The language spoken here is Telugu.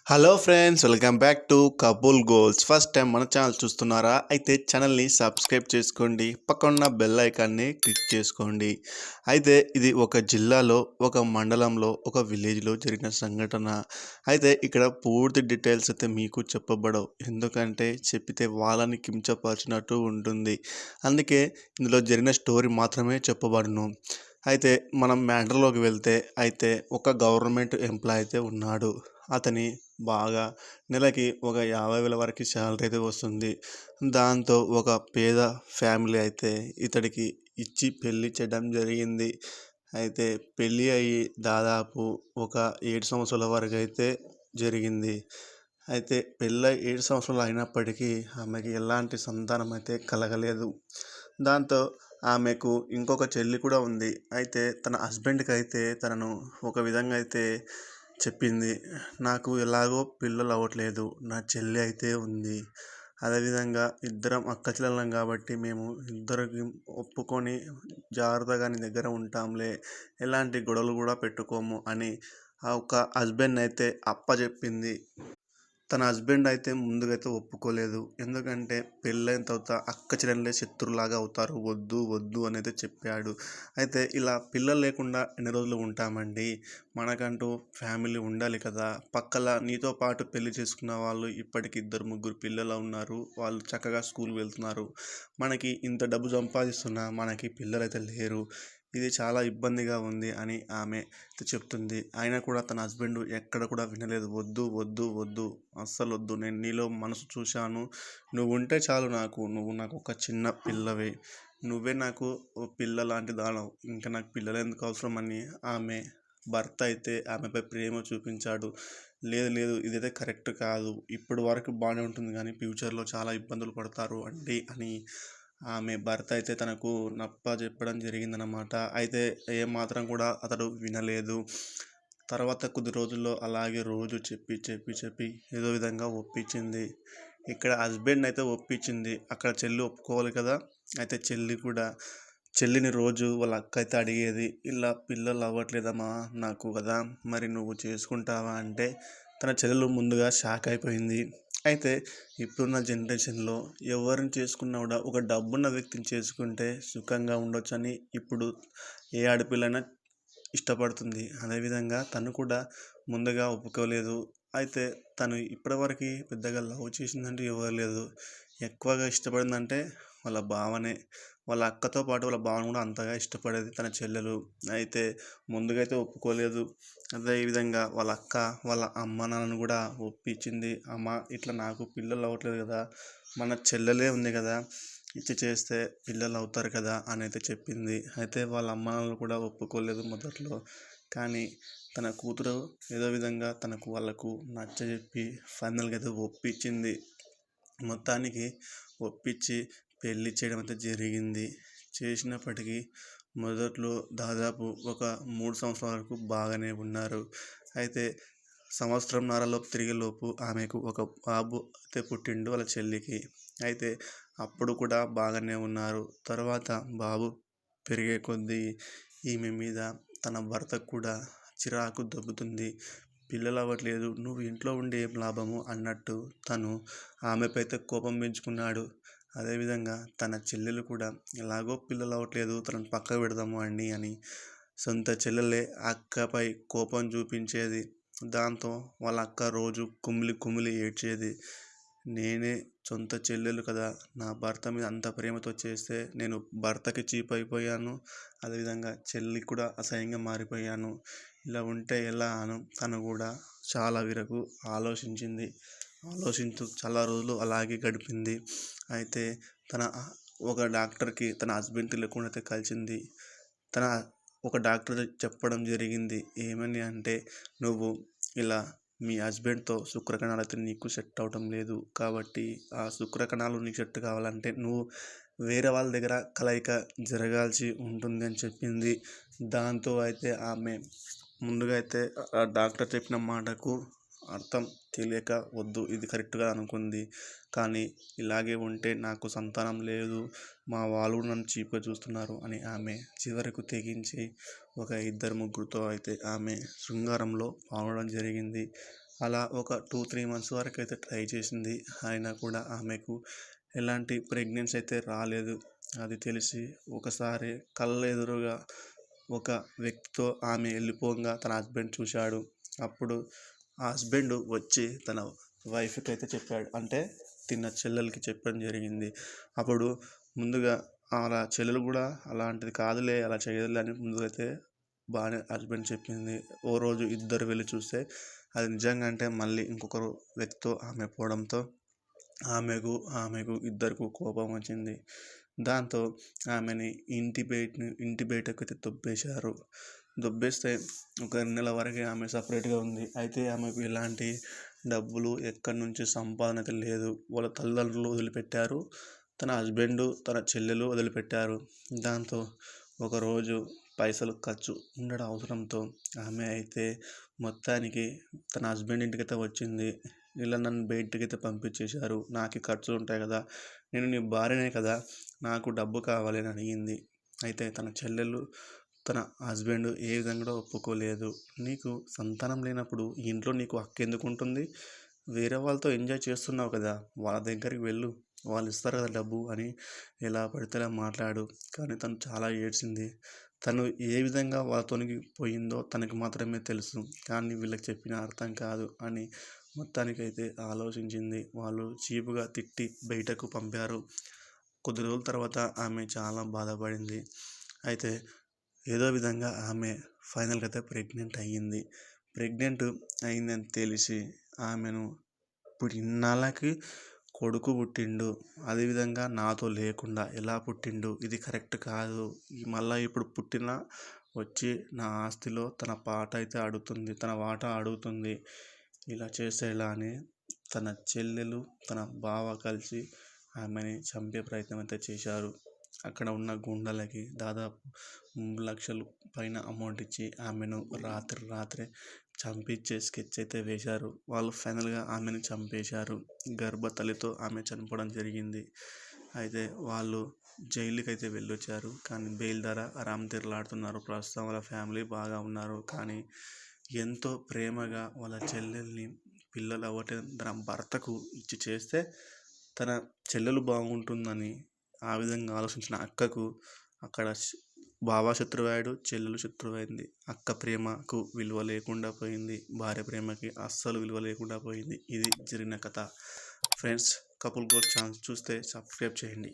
Hello friends, welcome back to couple goals. First time మన ఛానల్ చూస్తున్నారా? అయితే ఛానల్ని సబ్స్క్రైబ్ చేసుకోండి, పక్కన బెల్ ఐకాన్ని క్లిక్ చేసుకోండి. అయితే ఇది ఒక జిల్లాలో, ఒక మండలంలో, ఒక విలేజ్లో జరిగిన సంఘటన. అయితే ఇక్కడ పూర్తి డీటెయిల్స్ అయితే మీకు చెప్పబడవు, ఎందుకంటే చెప్పితే వాళ్ళని కించపరిచినట్టు ఉంటుంది. అందుకే ఇందులో జరిగిన స్టోరీ మాత్రమే చెప్పబడును. అయితే మనం మ్యాటర్లోకి వెళ్తే, అయితే ఒక గవర్నమెంట్ ఎంప్లాయ్ అయితే ఉన్నాడు. అతని బాగా నెలకి ఒక 50,000 వరకు శాలరీ అయితే వస్తుంది. దాంతో ఒక పేద ఫ్యామిలీ అయితే ఇతడికి ఇచ్చి పెళ్లి చేయడం జరిగింది. అయితే పెళ్ళి అయ్యి దాదాపు ఒక 7 సంవత్సరాల వరకు అయితే జరిగింది. అయితే పెళ్ళై 7 సంవత్సరాలు అయినప్పటికీ ఆమెకి ఎలాంటి సంతానం అయితే కలగలేదు. దాంతో ఆమెకు ఇంకొక చెల్లి కూడా ఉంది. అయితే తన హస్బెండ్కి అయితే తనను ఒక విధంగా అయితే చెప్పింది, నాకు ఎలాగో పిల్లలు అవ్వట్లేదు, నా చెల్లి అయితే ఉంది. అదేవిధంగా ఇద్దరం అక్క చెల్లెళ్ళం కాబట్టి మేము ఇద్దరికి ఒప్పుకొని జాగ్రత్తగా నీ దగ్గర ఉంటాంలే, ఎలాంటి గొడవలు కూడా పెట్టుకోము అని ఆ ఒక హస్బెండ్ అయితే అప్పచెప్పింది. తన హస్బెండ్ అయితే ముందుగా అయితే ఒప్పుకోలేదు. ఎందుకంటే పెళ్ళైన తర్వాత అక్క చెల్లెళ్ళే శత్రువులాగా అవుతారు, వద్దు వద్దు అని అయితే చెప్పాడు. అయితే ఇలా పిల్లలు లేకుండా ఎన్ని రోజులు ఉంటామండి? మనకంటూ ఫ్యామిలీ ఉండాలి కదా. పక్కల నీతో పాటు పెళ్లి చేసుకున్న వాళ్ళు ఇప్పటికి 2, 3 పిల్లలు ఉన్నారు. వాళ్ళు చక్కగా స్కూల్కి వెళ్తున్నారు. మనకి ఇంత డబ్బు సంపాదిస్తున్నా మనకి పిల్లలైతే లేరు. ఇది చాలా ఇబ్బందిగా ఉంది అని ఆమె చెప్తుంది. అయినా కూడా తన హస్బెండ్ ఎక్కడ కూడా వినలేదు. వద్దు వద్దు వద్దు, అస్సలు వద్దు, నేను నీలో మనసు చూశాను, నువ్వు ఉంటే చాలు నాకు, నువ్వు నాకు ఒక చిన్న పిల్లవే, నువ్వే నాకు ఓ పిల్ల లాంటి దానవు, ఇంకా నాకు పిల్లలు ఎందుకు అవసరం అని ఆమె భర్త అయితే ఆమెపై ప్రేమ చూపించాడు. లేదు లేదు, ఇదైతే కరెక్ట్ కాదు, ఇప్పటి వరకు బాగానే ఉంటుంది కానీ ఫ్యూచర్లో చాలా ఇబ్బందులు పడతారు అండి అని ఆమె భర్త అయితే తనకు నచ్చజెప్పడం జరిగిందనమాట. అయితే ఏమాత్రం కూడా అతడు వినలేదు. తర్వాత కొద్ది రోజుల్లో అలాగే రోజు చెప్పి చెప్పి చెప్పి ఏదో విధంగా ఒప్పించింది. ఇక్కడ హస్బెండ్ అయితే ఒప్పించింది, అక్కడ చెల్లి ఒప్పుకోవాలి కదా. అయితే చెల్లిని రోజు వాళ్ళ అక్క అయితే అడిగేది, ఇలా పిల్లలు అవ్వట్లేదమ్మా నాకు కదా, మరి నువ్వు చేసుకుంటావా అంటే తన చెల్లెలు ముందుగా షాక్ అయిపోయింది. అయితే ఇప్పుడున్న జనరేషన్లో ఎవరిని చేసుకున్నా కూడా ఒక డబ్బున్న వ్యక్తిని చేసుకుంటే సుఖంగా ఉండొచ్చని ఇప్పుడు ఏ ఆడపిల్లైనా ఇష్టపడుతుంది. అదేవిధంగా తను కూడా ముందుగా ఒప్పుకోలేదు. అయితే తను ఇప్పటివరకు పెద్దగా లవ్ చేసిందంటూ ఎవరు లేదు. ఎక్కువగా ఇష్టపడిందంటే వాళ్ళ బావనే. వాళ్ళ అక్కతో పాటు వాళ్ళ బావను కూడా అంతగా ఇష్టపడేది తన చెల్లెలు. అయితే ముందుగా అయితే ఒప్పుకోలేదు. అదేవిధంగా వాళ్ళ అక్క వాళ్ళ అమ్మ నాన్నను కూడా ఒప్పించింది. అమ్మ ఇట్లా నాకు పిల్లలు అవ్వట్లేదు కదా, మన చెల్లెలే ఉంది కదా, ఇచ్చి చేస్తే పిల్లలు అవుతారు కదా అని అయితే చెప్పింది. అయితే వాళ్ళ అమ్మ నాన్నలు కూడా ఒప్పుకోలేదు మొదట్లో. కానీ తన కూతురు ఏదో విధంగా వాళ్ళకు నచ్చజెప్పి ఫైనల్గా అయితే ఒప్పించింది. మొత్తానికి ఒప్పించి పెళ్లి చేయడం అయితే జరిగింది. చేసినప్పటికీ మొదట్లో దాదాపు ఒక 3 సంవత్సరాల వరకు బాగానే ఉన్నారు. అయితే సంవత్సరంన్నరలోపు తిరిగేలోపు ఆమెకు ఒక బాబు అయితే పుట్టిండు వాళ్ళ చెల్లికి. అయితే అప్పుడు కూడా బాగానే ఉన్నారు. తర్వాత బాబు పెరిగే కొద్దీ ఈమె మీద తన భర్తకు కూడా చిరాకు దొబ్బుతుంది. పిల్లలు అవ్వట్లేదు, నువ్వు ఇంట్లో ఉండి ఏం లాభము అన్నట్టు తను ఆమెపై అయితే కోపం పెంచుకున్నాడు. అదేవిధంగా తన చెల్లెలు కూడా ఎలాగో పిల్లలు అవ్వట్లేదు, తనను పక్కకు పెడదాము అండి అని సొంత చెల్లెలే అక్కపై కోపం చూపించేది. దాంతో వాళ్ళ అక్క రోజు కుమిలి కుమిలి ఏడ్చేది. నేనే సొంత చెల్లెలు కదా, నా భర్త మీద అంత ప్రేమతో చేస్తే నేను భర్తకి చీప్ అయిపోయాను, అదేవిధంగా చెల్లి కూడా అసహ్యంగా మారిపోయాను, ఇలా ఉంటే ఎలా అను తను కూడా చాలా వరకు ఆలోచించుతూ చాలా రోజులు అలాగే గడిపింది. అయితే తన ఒక డాక్టర్కి తన హస్బెండ్ తెలియకుండా అయితే కలిసింది. తన ఒక డాక్టర్ చెప్పడం జరిగింది, ఏమని అంటే, నువ్వు ఇలా మీ హస్బెండ్తో శుక్రకణాలు అయితే నీకు సెట్ అవటం లేదు కాబట్టి ఆ శుక్రకణాలు నీకు సెట్ కావాలంటే నువ్వు వేరే వాళ్ళ దగ్గర కలయిక జరగాల్సి ఉంటుంది అని చెప్పింది. దాంతో అయితే ఆమె ముందుగా అయితే ఆ డాక్టర్ చెప్పిన మాటకు అర్థం తెలియక వద్దు, ఇది కరెక్ట్గా అనుకుంది. కానీ ఇలాగే ఉంటే నాకు సంతానం లేదు, మా వాళ్ళు నన్ను చీప్గా చూస్తున్నారు అని ఆమె చివరకు తెగించి ఒక 2, 3తో అయితే ఆమె శృంగారంలో పాల్గొనడం జరిగింది. అలా ఒక 2-3 మంత్స్ వరకైతే ట్రై చేసింది. అయినా కూడా ఆమెకు ఎలాంటి ప్రెగ్నెన్సీ అయితే రాలేదు. అది తెలిసి ఒకసారి కళ్ళ ఎదురుగా ఒక వ్యక్తితో ఆమె వెళ్ళిపోగా తన హస్బెండ్ చూశాడు. అప్పుడు ఆ హస్బెండ్ వచ్చి తన వైఫ్‌కి అయితే చెప్పాడు. అంటే తిన్న చెల్లెలకి చెప్పడం జరిగింది. అప్పుడు ముందుగా అలా చెల్లెలు కూడా అలాంటిది కాదులే, అలా చేయదులే అని ముందుగా అయితే బాగానే హస్బెండ్ చెప్పింది. ఓ రోజు ఇద్దరు వెళ్ళి చూస్తే అది నిజంగా అంటే మళ్ళీ ఇంకొకరు వ్యక్తితో ఆమె పోవడంతో ఆమెకు ఇద్దరికి కోపం వచ్చింది. దాంతో ఆమెని ఇంటి బయటకైతే దొబ్బేశారు. దొబ్బేస్తే ఒక 2 నెలల వరకు ఆమె సపరేట్‌గా ఉంది. అయితే ఆమెకు ఎలాంటి డబ్బులు ఎక్కడి నుంచి సంపాదన అయితే లేదు. వాళ్ళ తల్లిదండ్రులు వదిలిపెట్టారు. తన హస్బెండు, తన చెల్లెలు వదిలిపెట్టారు. దాంతో ఒకరోజు పైసలు ఖర్చు ఉండడం అవసరంతో ఆమె అయితే మొత్తానికి తన హస్బెండ్ ఇంటికైతే వచ్చింది. ఇలా నన్ను బయటికైతే పంపించేశారు. నాకు ఖర్చులు ఉంటాయి కదా, నేను నీ భార్యనే కదా, నాకు డబ్బు కావాలి అని అడిగింది. అయితే తన చెల్లెలు, తన హస్బెండ్ ఏ విధంగా కూడా ఒప్పుకోలేదు. నీకు సంతానం లేనప్పుడు ఈ ఇంట్లో నీకు హక్కు ఎందుకు ఉంటుంది? వేరే వాళ్ళతో ఎంజాయ్ చేస్తున్నావు కదా, వాళ్ళ దగ్గరికి వెళ్ళు, వాళ్ళు ఇస్తారు కదా డబ్బు అని ఎలా పడితే అలా మాట్లాడు. కానీ తను చాలా ఏడ్చింది. తను ఏ విధంగా వాళ్ళతోనికి పోయిందో తనకి మాత్రమే తెలుసు. కానీ వీళ్ళకి చెప్పినా అర్థం కాదు అని మొత్తానికైతే ఆలోచించింది. వాళ్ళు చీపుగా తిట్టి బయటకు పంపారు. కొద్ది రోజుల తర్వాత ఆమె చాలా బాధపడింది. అయితే ఏదో విధంగా ఆమె ఫైనల్‌గా అయితే ప్రెగ్నెంట్ అయ్యింది. ప్రెగ్నెంట్ అయిందని తెలిసి ఆమెను ఇప్పుడు ఇన్నాళ్ళకి కొడుకు పుట్టిండు, అది విధంగా నాతో లేకుండా ఎలా పుట్టిండు, ఇది కరెక్ట్ కాదు. మళ్ళా ఇప్పుడు పుట్టినా వచ్చి నా ఆస్తిలో తన తన వాటా అడుగుతుంది. ఇలా చేస్తే ఎలా అని తన చెల్లెలు, తన బావ కలిసి ఆమెని చంపే ప్రయత్నం అయితే చేశారు. అక్కడ ఉన్న గుండాలకి దాదాపు 3,00,000 పైన అమౌంట్ ఇచ్చి ఆమెను రాత్రే చంపించే స్కెచ్ అయితే వేశారు. వాళ్ళు ఫైనల్‌గా ఆమెను చంపేశారు. గర్భతల్లితో ఆమె చనిపోవడం జరిగింది. అయితే వాళ్ళు జైలుకైతే వెళ్ళొచ్చారు. కానీ బెయిల్ ద్వారా రామతీరులాడుతున్నారు. ప్రస్తుతం వాళ్ళ ఫ్యామిలీ బాగా ఉన్నారు. కానీ ఎంతో ప్రేమగా వాళ్ళ చెల్లెల్ని పిల్లలు అవ్వటే తన భర్తకు ఇచ్చి చేస్తే తన చెల్లెలు బాగుంటుందని ఆ విధంగా ఆలోచించిన అక్కకు అక్కడ బావ శత్రువయ్యాడు, చెల్లెలు శత్రువైంది. అక్క ప్రేమకు విలువ లేకుండా పోయింది. భార్య ప్రేమకి అస్సలు విలువ లేకుండా పోయింది. ఇది జరిగిన కథ. ఫ్రెండ్స్, కపుల్ గోల్డ్ ఛానల్ చూస్తే సబ్స్క్రైబ్ చేయండి.